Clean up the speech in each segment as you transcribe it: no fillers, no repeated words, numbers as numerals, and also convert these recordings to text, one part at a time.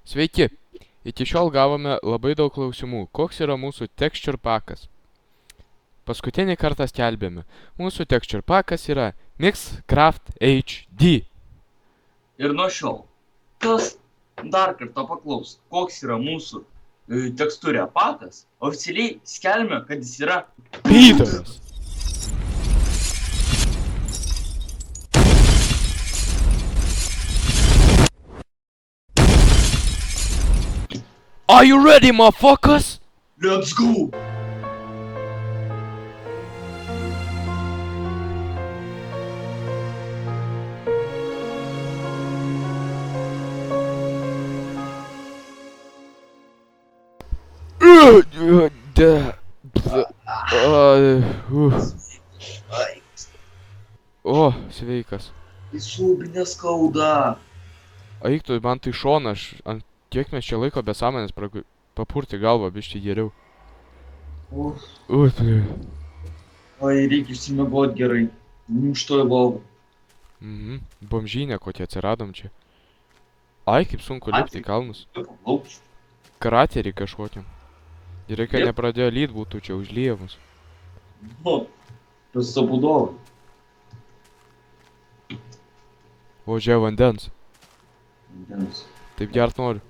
Sveiki! Iki šiol gavome labai daug klausimų. Koks yra mūsų texture pakas? Paskutinį kartą skelbėme. Mūsų texture pakas yra Mixcraft HD. Ir nuo šiol, kas dar kartą paklaus, koks yra mūsų teksturė pakas, oficialiai skelbime, kad jis yra Pydaras. Are you ready, motherfuckers? Let's go! O, sveikas. Įsūbinė skauda. Eik tu, man tai šona, ant kiek mes čia laiko be sąmonės papurti galvą biškį geriau. Oi, reikia išsimiegot gerai. Minkštoj lovoj. Bomžynė kokie atsiradom čia. Ai, kaip sunku lipti į kalnus. Kraterį kažkokiam. Ir reikia nepradėjo lyt būtų čia užlyja mus. Nu, tas sabudovai. O, čia vandens. Vandens. Taip gert noriu.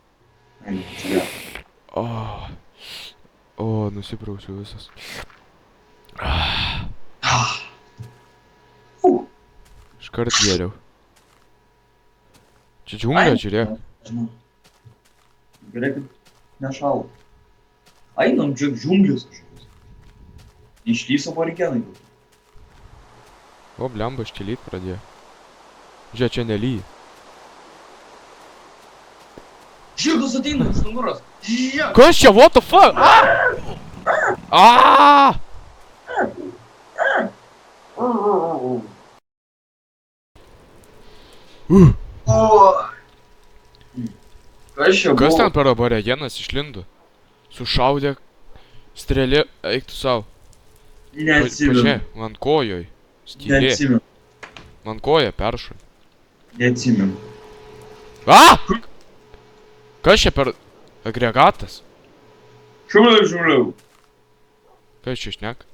Ai, čia. O, nusiprausiu visas. Iškart geriau. Čia džiunglė, žiūrėk. Žinau. Gerai, kad nešalo. Einam, čia džiunglės kažkokios. Išlyso aborigenai. O, blemba, ščilyt pradėjo. Žiūrėk, čia nelyja. Žirgas ateina iš nugaros. Žiūrėk. Kas čia, what the fuck? Aaaa! Kas čia buvo? Kas ten per aborigenas išlindo? Sušaudė strėlė, eik tu savo. Neatsimenu. Pažiūrėk, man kojoj. Stylė. Neatsimenu. Man koja peršo. Neatsimenu. A! Kas čia per agregatas? Šuliau. Kas čia šneka?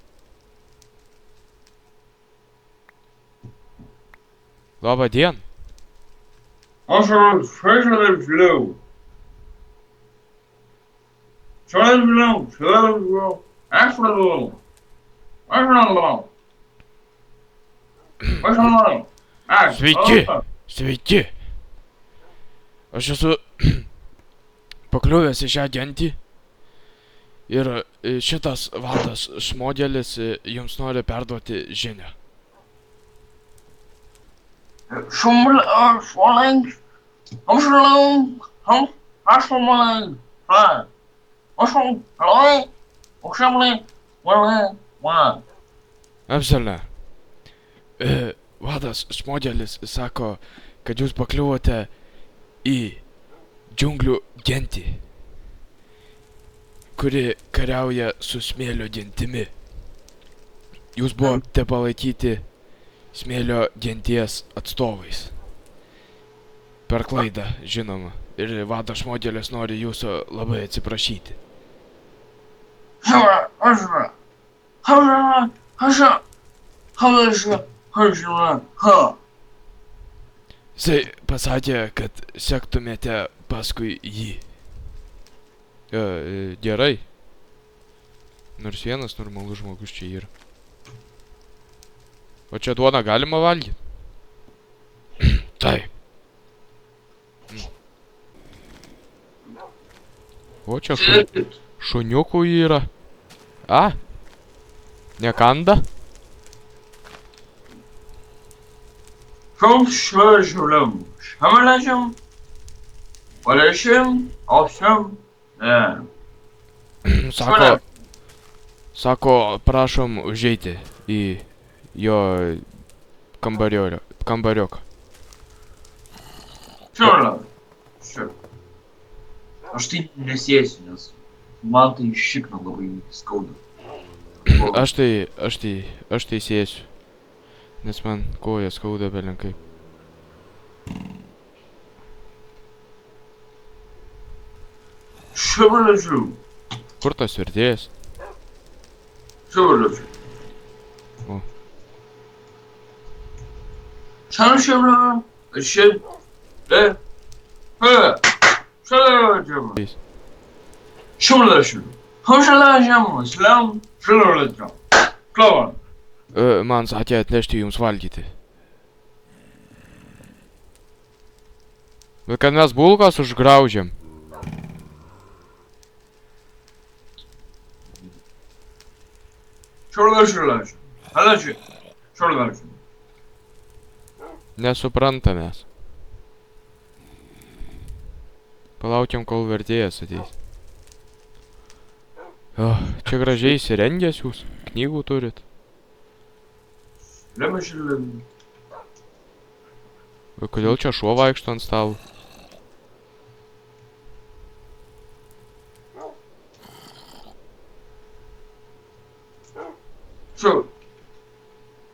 Labą dieną. Aš šuliau. Sveiki. Sveiki. Aš esu pakliuvęs į šią gentį. Ir šitas vadas šmodelis jums nori perduoti žinią. Apsale. Vadas šmodelis sako, kad jūs pakliuvote į džiunglių gentį, kuri kariauja su smėlio gentimi. Jūs buvote palaikyti smėlio genties atstovais. Per klaidą, žinoma. Ir vadas šmodelis nori jūsų labai atsiprašyti. Jisai pasakė, kad sektumėte paskui jį. Gerai. Nors vienas normalus žmogus čia yra. O čia duoną galima valgyti? Taip. O čia šuniukų yra. A? Nekanda? Sako, prašom užeiti į jo kambariuką. Aš tai nesėsiu, nes man tai šikna labai skauda. Aš tai sėsiu. Nes man koja skauda belenkai. Ševalečių. Kur tas vertėjas? Ševalečių. O. Sen şevalečių. Şevalečių. Ševalečių. Ševalečių. Klavan. Man sakė atnešti jums valgyti. Bet kad mes bulkas užgraužėm. Ševalečių. Nesuprantam mes. Palaukiam, kol vertėjas ateis. Čia gražiai įsirengęs jūs. Knygų turit. Kodėl čia šuo vaikšto ant stalo?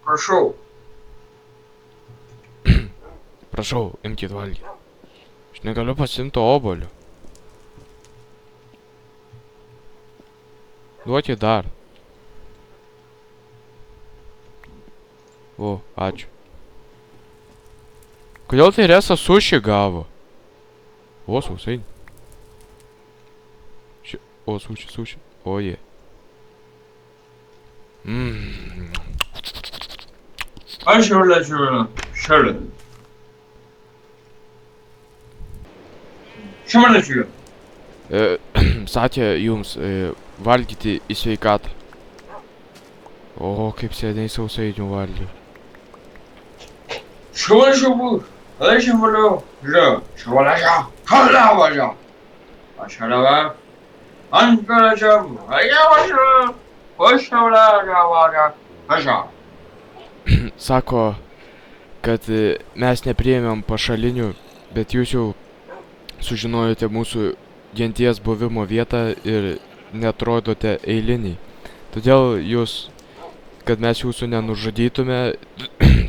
Prašau. Prašau, imkit valgyti. Aš negaliu pasiimti obuolio. Duokit dar. O, ačiū. Kodėl tai Resa suši gavo? O, sausainį. O, suši. O, jie. Aš jau lečiu šalia. Šimalečiu. Sakė jums valgyti į sveikatą. O, kaip seniai sausainių valgiau. Šimalečiu bus. Lečiu valiau. Šimalečiu. Šaliavačiu. Aš šaliavę. Ant kalečiu. Šaliavačiu. Aš šaliavačiu. Aš šaliavačiu. Sako, kad mes nepriėmėm pašalinių, bet jūs jau sužinojote mūsų genties buvimo vietą ir neatrodote eiliniai. Todėl jūs, kad mes jūsų nenužudytume,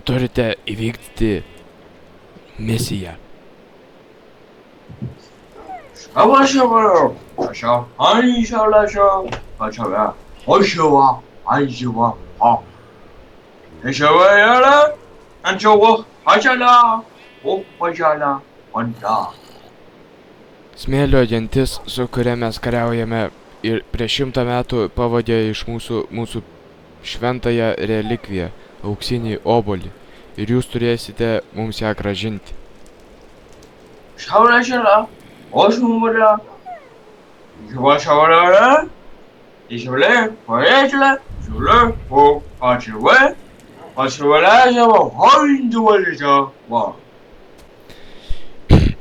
turite įvykdyti misiją. Smėlio gentis, su kuria mes kariaujame ir prieš 100 metų pavogė iš mūsų šventąją relikviją, auksinį obuolį. Ir jūs turėsite mums ją grąžinti.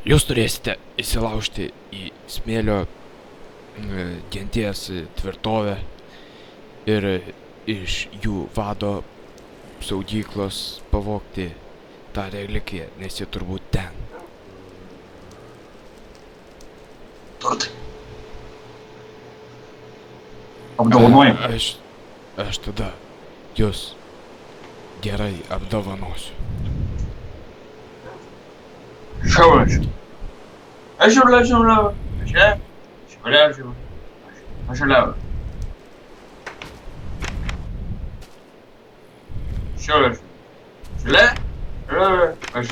Jūs turėsite įsilaužti į smėlio genties tvirtovę ir iš jų vado saugyklos pavogti tą relikviją, nes jie turbūt ten. Apdovanojimai. Aš tada jūs gerai apdovanosiu. Šimalečiu. Aš šimalečiu. Šimalečiu. Aš šaliavę. Šimalečiu. Aš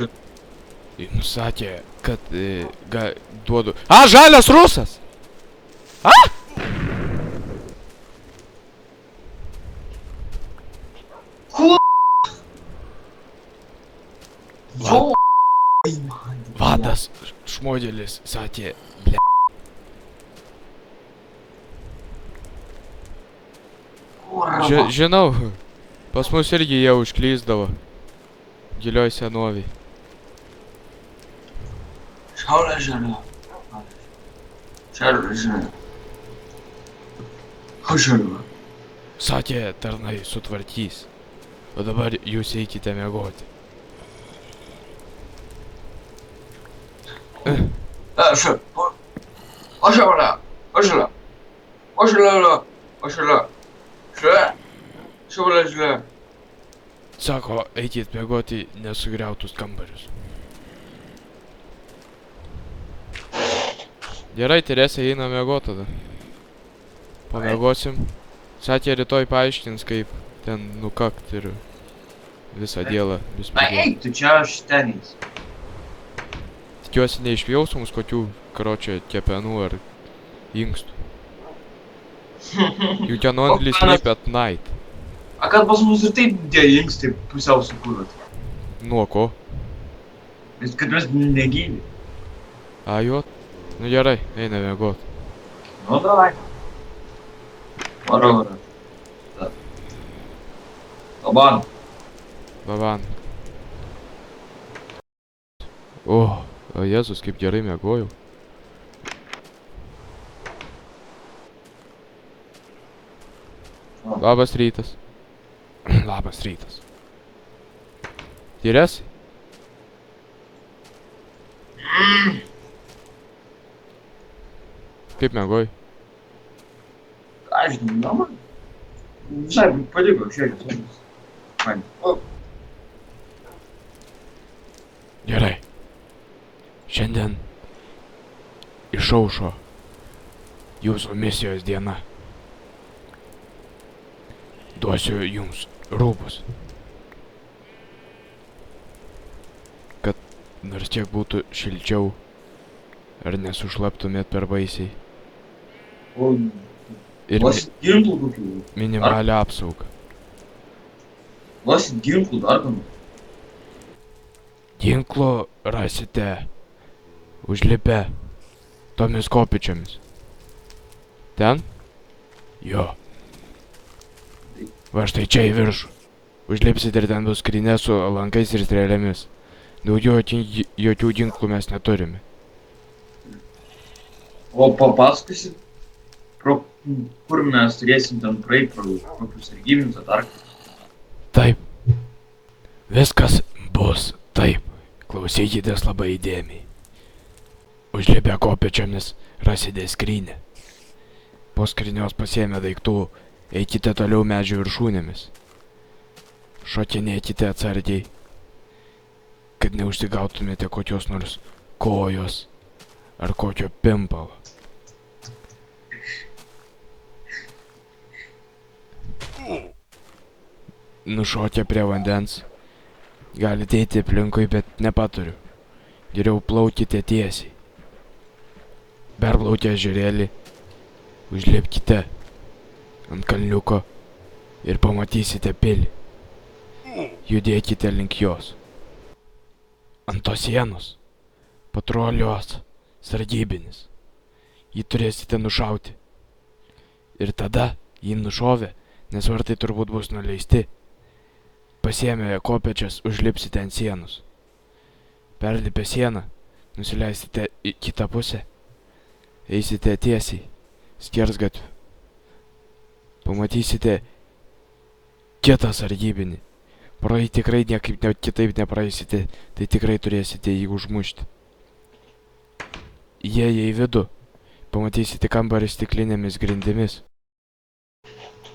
Jums sakė, kad duodu... Žalias rusas! Vadas šmodėlis sakė, ble. Žinau, pas mus irgi jie užklysdavo. Gilioj senoviai. Šimalečiu. Sakė, tarnai sutvarkys. O dabar jūs eikite miegoti. Sako, eikit miegoti nesugriautus kambarius. Gerai, Teresė eina miegot tada. Pamiegosim. Sakė, rytoj paaiškins, kaip ten nukakt ir visą dieną vis Na pridėt. eik, tu čia aš ten eis. Tikiuosi neišpjaus mums kokių, karočią, kepenų ar inkstų. You can only sleep at night. A kad pas mus ir taip tie inkstai pusiau sukūrot. Nuo ko? Nes kad mes negyvi. A, jo? Nu gerai, eina miegot. Nu, davai. Varo. Laban. Laban. O, Jėzus, kaip gerai miegojau. Labas rytas. Labas rytas. Teresė? Kaip miegojai? Ką žinau, na man. Visai patiko šiandien. Man. O, Gerai. Šiandien išaušo jūsų misijos diena. Duosiu jums rūbus. Kad nors tiek būtų šilčiau, ar nesušlaptumėt per baisiai. o Ir duosit ginklų kokių. minimalią apsaugą. Duosit ginklų dar kam. Ginklo rasite užlipę tomis kopėčiomis. Ten? Jo. Va štai čia į viršų. Užlipsit ir ten bus skrynia su lankais ir strėlėmis. Daugiau jokių ginklų mes neturime. O papasakosit, kur mes turėsim ten praeit pro kokius sargybinius ar dar ką. Taip. Viskas bus taip. Klausykitės labai įdėmiai. Užlipę kopėčiomis rasite skrynę. Po skrynios pasiėmę daiktų, eikite toliau medžių viršūnėmis. Šokinėkite atsargiai, kad neužsigautumėte kokios nors kojos ar kokio pimpalo. Nušokę prie vandens, galite eiti aplinkui, bet nepatariu. Geriau plaukite tiesiai. Perplaukę ežerėlį, užlipkite ant kalniuko ir pamatysite pilį. Judėkite link jos. Ant tos sienos patruliuos sargybinis. Jį turėsite nušauti. Ir tada, jį nušovę, nes vartai turbūt bus nuleisti, pasiėmę kopėčias užlipsite ant sienos. Perlipę sieną, nusileisite į kitą pusę. Eisite tiesiai, skersgatviu. Pamatysite kitą sargybinį. Pro jį tikrai niekaip kitaip nepraeisite, tai tikrai turėsite jį užmušti. Įėję į vidų, pamatysite kambarį stiklinėmis grindimis.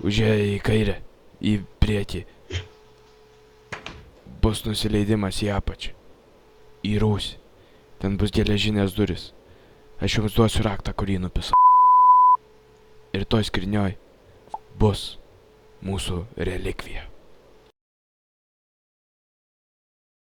Užėję į kairę, į priekį, bus nusileidimas į apačią, į rūsį. Ten bus geležinės duris. Aš jums duosiu raktą, kurį nupisau. Ir toj skrynioj bus mūsų relikvija.